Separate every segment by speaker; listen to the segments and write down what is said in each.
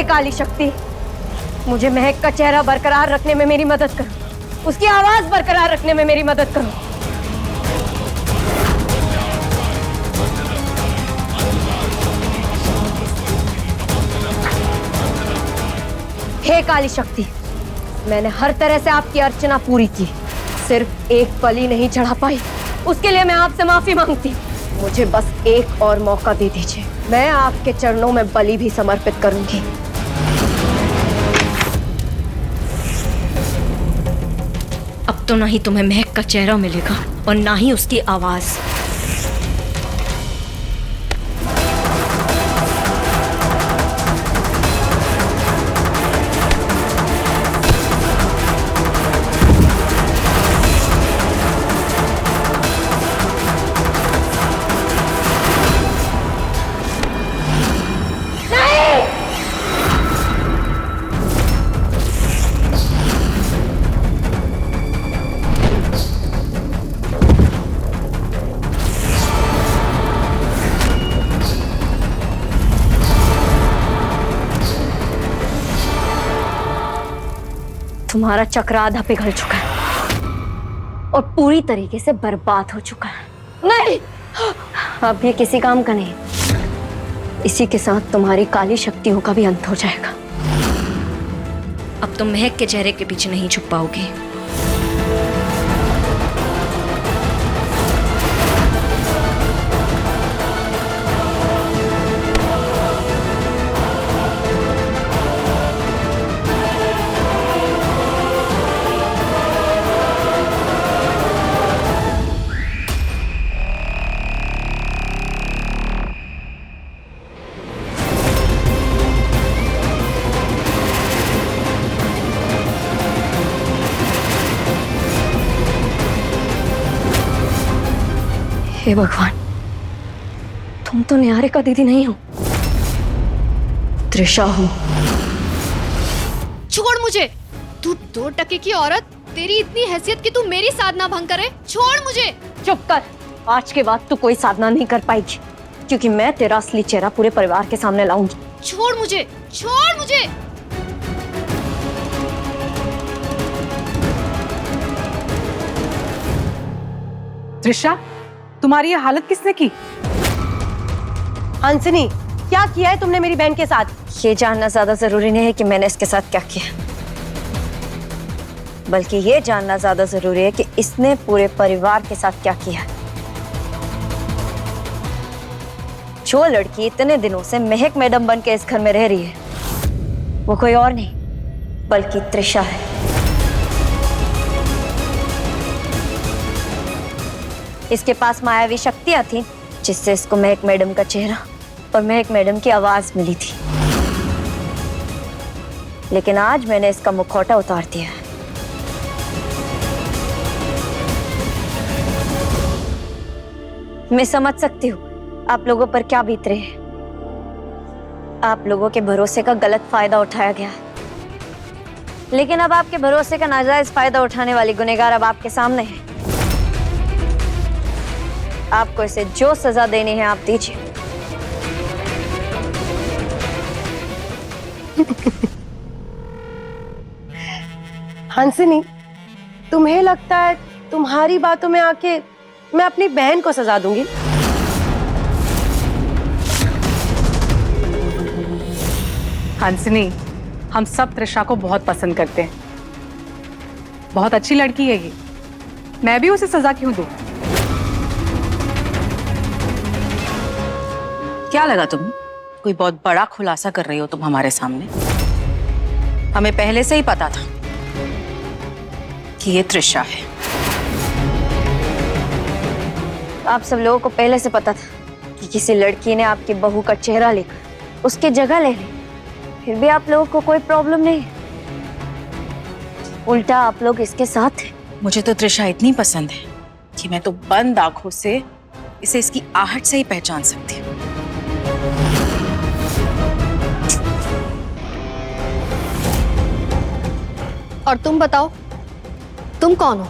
Speaker 1: काली शक्ति, मुझे महक का चेहरा बरकरार रखने में मेरी मदद करो, उसकी आवाज बरकरार रखने में मेरी मदद करो। हे काली शक्ति, मैंने हर तरह से आपकी अर्चना पूरी की, सिर्फ एक बलि नहीं चढ़ा पाई, उसके लिए मैं आपसे माफी मांगती हूँ। मुझे बस एक और मौका दे दीजिए, मैं आपके चरणों में बलि भी समर्पित करूंगी।
Speaker 2: अब तो ना ही तुम्हें महक का चेहरा मिलेगा और ना ही उसकी आवाज।
Speaker 1: तुम्हारा चक्र आधा पिघल चुका है और पूरी तरीके से बर्बाद हो चुका है। नहीं, अब ये किसी काम का नहीं, इसी के साथ तुम्हारी काली शक्तियों का भी अंत हो जाएगा।
Speaker 2: अब तुम महक के चेहरे के पीछे नहीं छुप पाओगे।
Speaker 1: हे भगवान, तुम तो निहारिका दीदी नहीं हो, त्रिशा हो।
Speaker 3: छोड़ मुझे, तू 2 टके की औरत, तेरी इतनी हैसियत कि तू मेरी साधना भंग करे। छोड़ मुझे।
Speaker 1: चुप कर, आज के बाद तू कोई साधना नहीं कर पाएगी, क्योंकि मैं तेरा असली चेहरा पूरे परिवार के सामने लाऊंगी।
Speaker 3: छोड़ मुझे, छोड़ मुझे।
Speaker 4: त्रिशा, तुम्हारी ये हालत किसने की?
Speaker 5: हंसनी, क्या किया है तुमने मेरी बहन के साथ?
Speaker 1: ये जानना ज्यादा जरूरी नहीं है कि मैंने इसके साथ क्या किया, बल्कि ये जानना ज्यादा जरूरी है कि इसने पूरे परिवार के साथ क्या किया। जो लड़की इतने दिनों से महक मैडम बन के इस घर में रह रही है, वो कोई और नहीं बल्कि त्रिशा है। इसके पास मायावी शक्तियां थी, जिससे इसको महक मैडम का चेहरा और महक मैडम की आवाज मिली थी। लेकिन आज मैंने इसका मुखौटा उतार दिया है। मैं समझ सकती हूँ आप लोगों पर क्या बीत रहे हैं। आप लोगों के भरोसे का गलत फायदा उठाया गया है, लेकिन अब आपके भरोसे का नाजायज फायदा उठाने वाली गुनहगार अब आपके सामने है। आपको इसे जो सजा देनी है आप दीजिए।
Speaker 5: हंसनी, तुम्हें लगता है तुम्हारी बातों में आके मैं अपनी बहन को सजा दूंगी?
Speaker 4: हंसनी, हम सब त्रिशा को बहुत पसंद करते हैं। बहुत अच्छी लड़की है ये, मैं भी उसे सजा क्यों दूं?
Speaker 6: क्या लगा तुम्हें? कोई बहुत बड़ा खुलासा कर रही हो तुम हमारे सामने? हमें पहले से ही पता था कि ये त्रिशा है।
Speaker 1: आप सब लोगों को पहले से पता था कि किसी लड़की ने आपकी बहू का चेहरा लेकर उसकी जगह ले ली, फिर भी आप लोगों को कोई प्रॉब्लम नहीं। उल्टा आप लोग इसके साथ थे।
Speaker 6: मुझे तो त्रिशा इतनी पसंद है कि मैं तो बंद आंखों से इसे इसकी आहट से ही पहचान सकती हूँ।
Speaker 3: और तुम बताओ, तुम कौन हो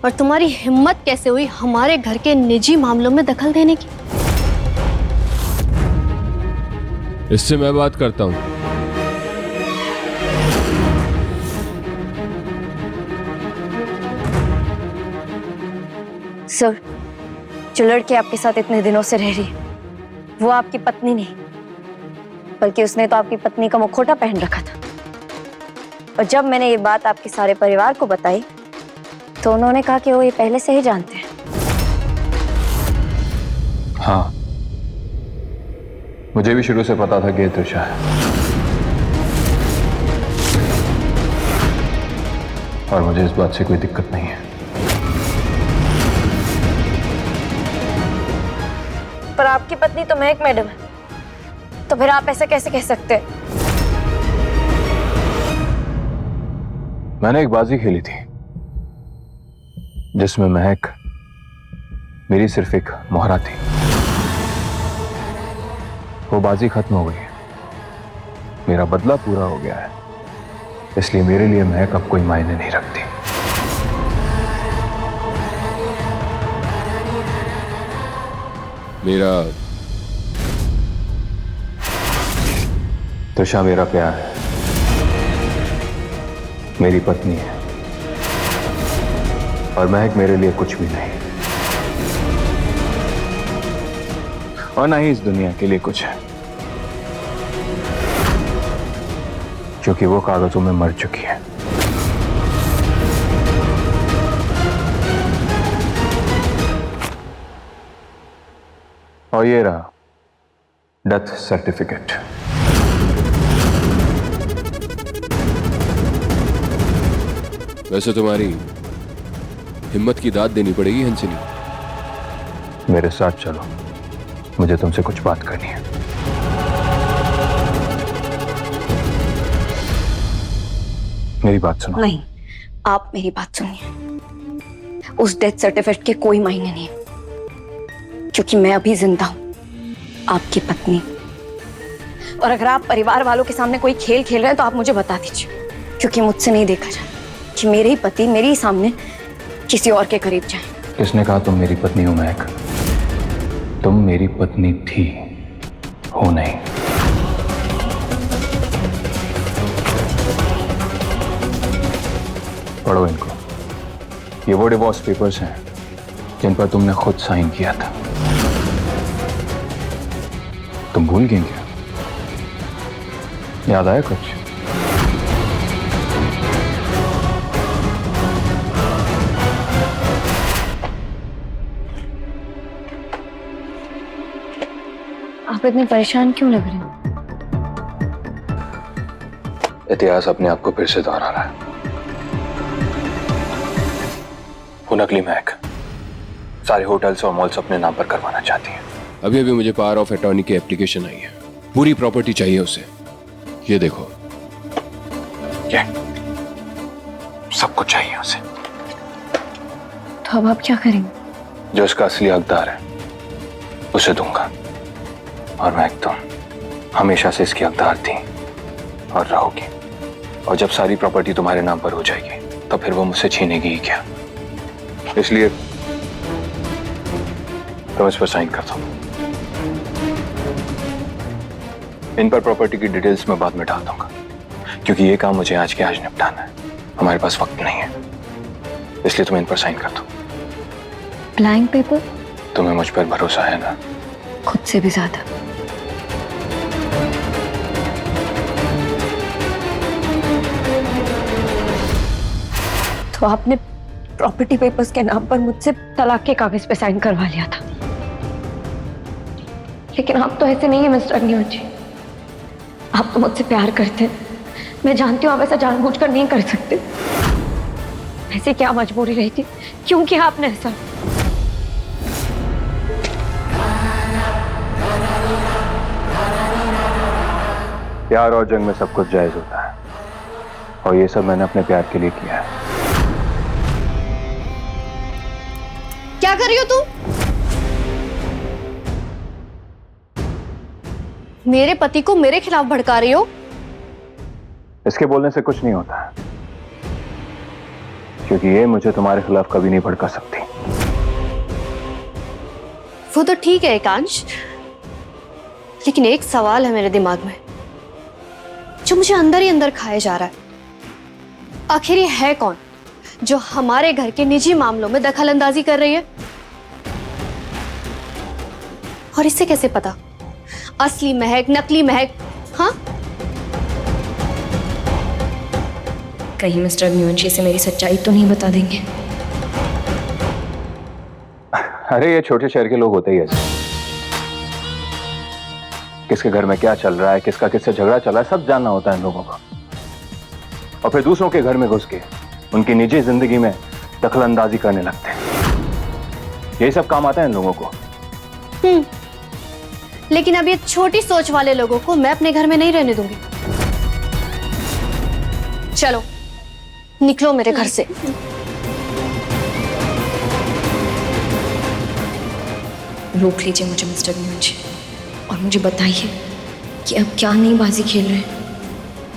Speaker 3: और तुम्हारी हिम्मत कैसे हुई हमारे घर के निजी मामलों में दखल देने की?
Speaker 7: इससे मैं बात करता हूँ।
Speaker 1: सर, जो लड़की आपके साथ इतने दिनों से रह रही है वो आपकी पत्नी नहीं, बल्कि उसने तो आपकी पत्नी का मुखौटा पहन रखा था। और जब मैंने ये बात आपके सारे परिवार को बताई तो उन्होंने कहा कि वो ये पहले से ही जानते हैं।
Speaker 7: हाँ, मुझे भी शुरू से पता था कि ये त्रिशा है, और मुझे इस बात से कोई दिक्कत नहीं है।
Speaker 1: पर आपकी पत्नी तो महक मैडम है, तो फिर आप ऐसा कैसे कह सकते हैं?
Speaker 7: मैंने एक बाजी खेली थी जिसमें महक मेरी सिर्फ एक मोहरा थी। वो बाजी खत्म हो गई है, मेरा बदला पूरा हो गया है, इसलिए मेरे लिए महक अब कोई मायने नहीं रखती।
Speaker 8: मेरा
Speaker 7: त्रिशा मेरा प्यार है, मेरी पत्नी है, और महक मेरे लिए कुछ भी नहीं, और ना ही इस दुनिया के लिए कुछ है, क्योंकि वो कागजों में मर चुकी है। और ये रहा डेथ सर्टिफिकेट।
Speaker 8: वैसे तुम्हारी हिम्मत की दाद देनी पड़ेगी हंसिनी।
Speaker 7: मेरे साथ चलो, मुझे तुमसे कुछ बात करनी है। मेरी बात सुनो।
Speaker 1: नहीं, आप मेरी बात सुनिए। उस डेथ सर्टिफिकेट के कोई मायने नहीं है, क्योंकि मैं अभी जिंदा हूं, आपकी पत्नी। और अगर आप परिवार वालों के सामने कोई खेल खेल रहे हैं तो आप मुझे बता दीजिए, क्योंकि मुझसे नहीं देखा जाए कि मेरे ही पति मेरे ही सामने किसी और के करीब जाए।
Speaker 7: किसने कहा तुम मेरी पत्नी हो महक? तुम मेरी पत्नी थी, हो नहीं। पढ़ो इनको, ये वो डिवोर्स पेपर्स हैं जिन पर तुमने खुद साइन किया था। तुम भूल गए क्या? याद आया कुछ?
Speaker 1: आप इतने परेशान क्यों लग रहे हैं?
Speaker 7: इतिहास अपने आप को फिर से दोहरा रहा है। वो नकली महक सारे होटल्स और मॉल्स अपने नाम पर करवाना चाहती है।
Speaker 8: अभी अभी मुझे पावर ऑफ अटॉर्नी की एप्लीकेशन आई है, पूरी प्रॉपर्टी चाहिए उसे। ये देखो,
Speaker 7: ये सब कुछ चाहिए उसे।
Speaker 1: तो अब आप क्या करेंगे?
Speaker 7: जो उसका असली हकदार है उसे दूंगा, और महक तुम हमेशा से इसकी हकदार थी और रहोगी। और जब सारी प्रॉपर्टी तुम्हारे नाम पर हो जाएगी तो फिर वो मुझसे छीनेगी ही क्या। इसलिए तुम इस पर साइन कर दो। इन पर प्रॉपर्टी की डिटेल्स मैं बाद में डाल दूंगा, क्योंकि ये काम मुझे आज के आज निपटाना है, हमारे पास वक्त नहीं है। इसलिए तुम इन पर साइन कर दो।
Speaker 1: Blank paper?
Speaker 7: तुम्हें मुझ पर भरोसा है ना?
Speaker 1: खुद से भी ज्यादा। तो आपने प्रॉपर्टी पेपर्स के नाम पर मुझसे तलाक के कागज पे साइन करवा लिया था, लेकिन आप तो ऐसे नहीं है मिस्टर अग्निहोत्री जी। आप तो मुझसे प्यार करते हैं, मैं जानती हूँ आप ऐसा जानबूझकर नहीं कर सकते। ऐसे क्या मजबूरी रही थी, क्यों किया आपने ऐसा?
Speaker 7: प्यार और जंग में सब कुछ जायज होता है, और ये सब मैंने अपने प्यार के लिए किया है।
Speaker 3: क्या कर रही हो तुम? मेरे पति को मेरे खिलाफ भड़का रही हो?
Speaker 7: इसके बोलने से कुछ नहीं होता है, क्योंकि ये मुझे तुम्हारे खिलाफ कभी नहीं भड़का सकती।
Speaker 3: वो तो ठीक है एकांश, लेकिन एक सवाल है मेरे दिमाग में जो मुझे अंदर ही अंदर खाए जा रहा है। आखिर ये है कौन जो हमारे घर के निजी मामलों में दखल अंदाजी कर रही है? और इससे कैसे पता असली महक नकली महक? हाँ,
Speaker 2: कहीं मिस्टर अग्निवंशी से मेरी सच्चाई तो नहीं बता देंगे?
Speaker 7: अरे ये छोटे शहर के लोग होते ही ऐसे। किसके घर में क्या चल रहा है, किसका किससे झगड़ा चल रहा है, सब जानना होता है इन लोगों को। और फिर दूसरों के घर में घुस के उनकी निजी जिंदगी में दखल अंदाजी करने लगते हैं। यही सब काम आता है इन लोगों को।
Speaker 3: लेकिन अब ये छोटी सोच वाले लोगों को मैं अपने घर में नहीं रहने दूंगी। चलो निकलो मेरे घर से।
Speaker 2: रोक लीजिए मुझे मिस्टर अग्निवंशी और मुझे बताइए कि अब क्या नई बाजी खेल रहे हैं?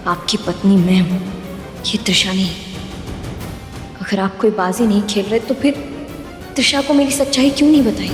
Speaker 2: आपकी पत्नी मैं हूं, ये त्रिशा नहीं। अगर आप कोई बाजी नहीं खेल रहे तो फिर त्रिशा को मेरी सच्चाई क्यों नहीं बताई?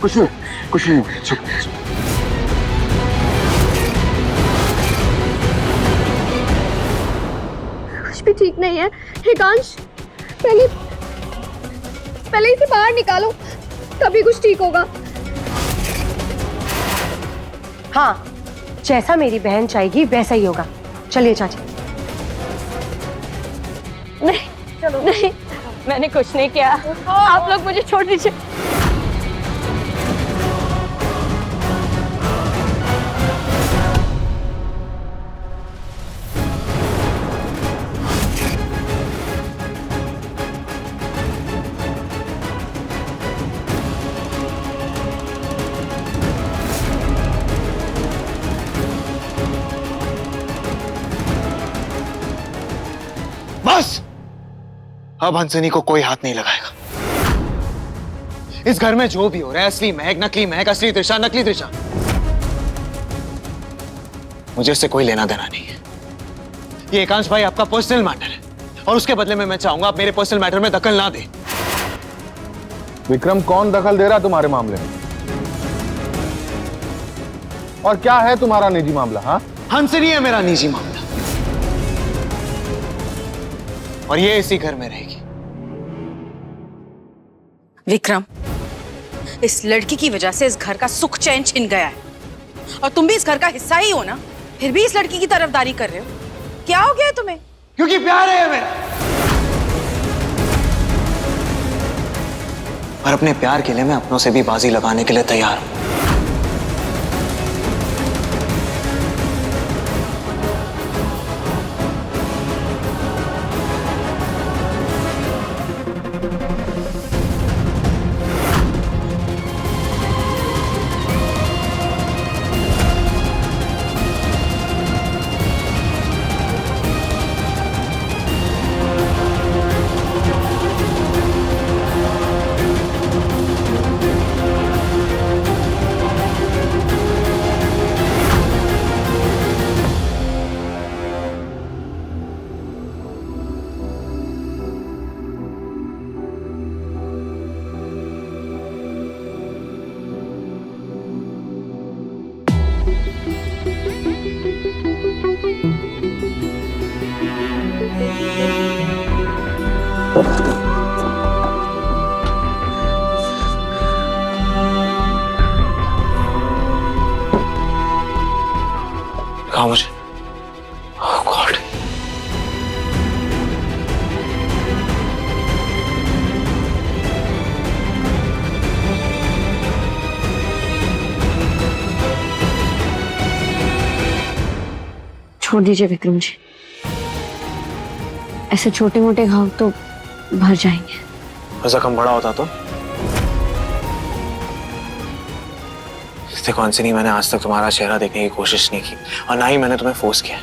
Speaker 7: कुछ नहीं।
Speaker 3: कुछ भी ठीक नहीं है। एकांश, पहले इसे बाहर निकालो, तभी कुछ ठीक होगा।
Speaker 5: हाँ, जैसा मेरी बहन चाहेगी वैसा ही होगा। चलिए चाची।
Speaker 1: नहीं, चलो नहीं, मैंने कुछ नहीं किया। आप लोग मुझे छोड़ दीजिए।
Speaker 9: बस अब हंसनी को कोई हाथ नहीं लगाएगा। इस घर में जो भी हो रहा है, असली महक नकली महक, असली त्रिशा नकली त्रिशा, मुझे इससे कोई लेना देना नहीं है। ये एकांश भाई आपका पर्सनल मैटर है और उसके बदले में मैं चाहूंगा आप मेरे पर्सनल मैटर में दखल ना दें।
Speaker 10: विक्रम, कौन दखल दे रहा है तुम्हारे मामले में? और क्या है तुम्हारा निजी मामला? हाँ,
Speaker 9: हंसनी है मेरा निजी मामला और ये इसी घर में रहेगी।
Speaker 6: विक्रम, इस लड़की की वजह से इस घर का सुख चैन छिन गया है और तुम भी इस घर का हिस्सा ही हो ना, फिर भी इस लड़की की तरफदारी कर रहे हो। क्या हो गया है तुम्हें?
Speaker 9: क्योंकि प्यार है मेरा, और अपने प्यार के लिए मैं अपनों से भी बाजी लगाने के लिए तैयार हूं। कहा मुझे? Oh God.
Speaker 1: छोड़ दीजिए विक्रम जी, ऐसे छोटे मोटे घाव तो भर जाएंगे।
Speaker 9: जख्म बड़ा होता तो? देखो हंसनी, मैंने आज तक तुम्हारा चेहरा देखने की कोशिश नहीं की और ना ही मैंने तुम्हें फोर्स किया।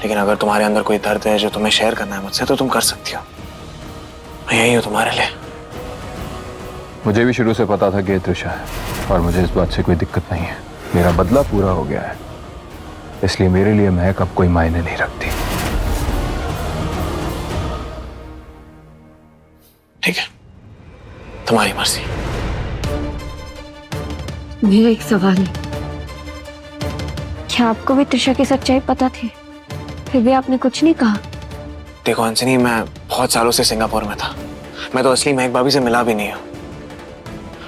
Speaker 9: लेकिन अगर तुम्हारे अंदर कोई दर्द है जो तुम्हें शेयर करना है मुझसे, तो तुम कर सकती हो। मैं यही हूं तुम्हारे लिए।
Speaker 7: मुझे भी शुरू से पता था कि ये त्रिशा है, और मुझे इस बात से कोई दिक्कत नहीं है। मेरा बदला पूरा हो गया है, इसलिए मेरे लिए महक अब कोई मायने नहीं रखती।
Speaker 9: ठीक है, तुम्हारी मर्जी।
Speaker 2: मेरा एक सवाल है, क्या आपको भी त्रिशा की सच्चाई पता थी, फिर भी आपने कुछ नहीं कहा?
Speaker 9: देखो हंसनी, मैं बहुत सालों से सिंगापुर में था। मैं तो असली महक भाभी से मिला भी नहीं हूँ।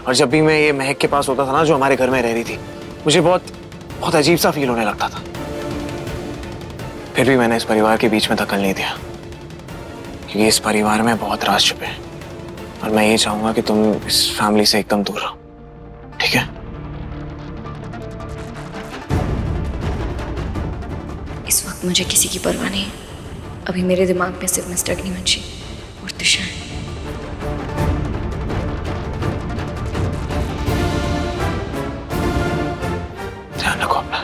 Speaker 9: और जब भी मैं ये महक के पास होता था ना, जो हमारे घर में रह रही थी, मुझे बहुत अजीब सा फील होने लगता था। फिर भी मैंने इस परिवार के बीच में दखल नहीं दिया, क्योंकि इस परिवार में बहुत राज छुपे हैं, और मैं ये चाहूंगा कि तुम इस फैमिली से एकदम दूर रहो, ठीक है?
Speaker 2: इस वक्त मुझे किसी की परवाह नहीं है। अभी मेरे दिमाग में सिर्फ मिस्टर अग्निवंशी और त्रिशा है।
Speaker 9: ध्यान रखो अपना।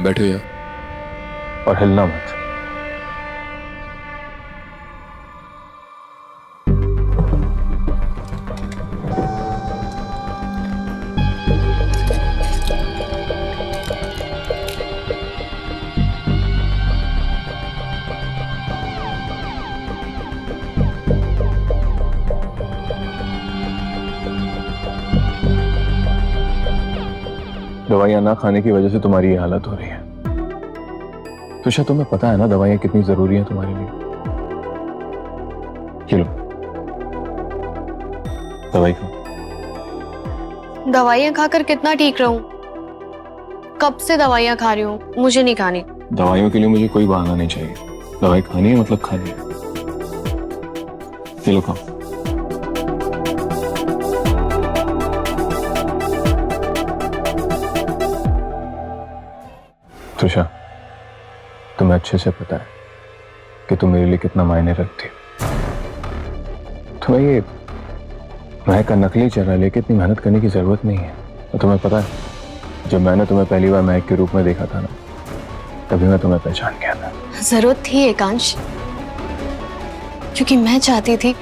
Speaker 8: बैठो यहाँ।
Speaker 7: और हिलना मत। दवाइयां ना खाने की वजह से तुम्हारी ये हालत हो रही है। तुषा, तुम्हें पता है ना दवाइयां कितनी जरूरी हैं तुम्हारे लिए। ये लो, दवाई खाओ।
Speaker 3: दवाइयाँ खाकर कितना ठीक रहूं? कब से दवाइयाँ खा रही हूँ, मुझे नहीं खानी।
Speaker 7: दवाइयों के लिए मुझे कोई बहाना नहीं चाहिए। दवाई खानी है मतलब खानी है। ये लो, खाओ। तुषा, तुम्हें अच्छे से पता है कि तुम मेरे लिए कितना मायने रखती हो। तुम्हें ये महक का नकली चेहरा लेके इतनी मेहनत करने की जरूरत नहीं है। और तुम्हें पता है, जब मैंने तुम्हें पहली बार महक के रूप में देखा था ना, तभी मैं तुम्हें पहचान गया था।
Speaker 3: जरूरत थी एकांश, क्योंकि मैं चाहती थी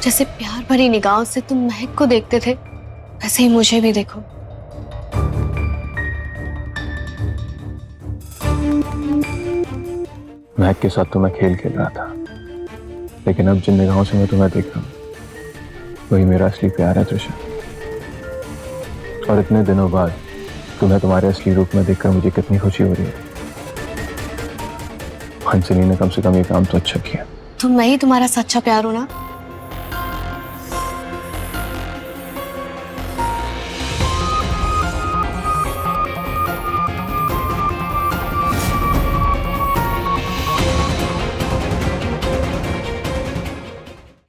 Speaker 3: जैसे प्यार भरी निगाहों से तुम महक को देखते थे, वैसे ही मुझे भी देखो।
Speaker 7: महक के साथ तो मैं खेल खेल रहा था, लेकिन अब जिन निगाहों से मैं तुम्हें देख रहा हूं, वही मेरा असली प्यार है तुषा। और इतने दिनों बाद तुम्हें तुम्हारे असली रूप में देखकर मुझे कितनी खुशी हो रही है। हंसनी ने कम से कम ये काम तो अच्छा किया।
Speaker 3: तो मैं ही तुम्हारा सच्चा प्यार हूं ना।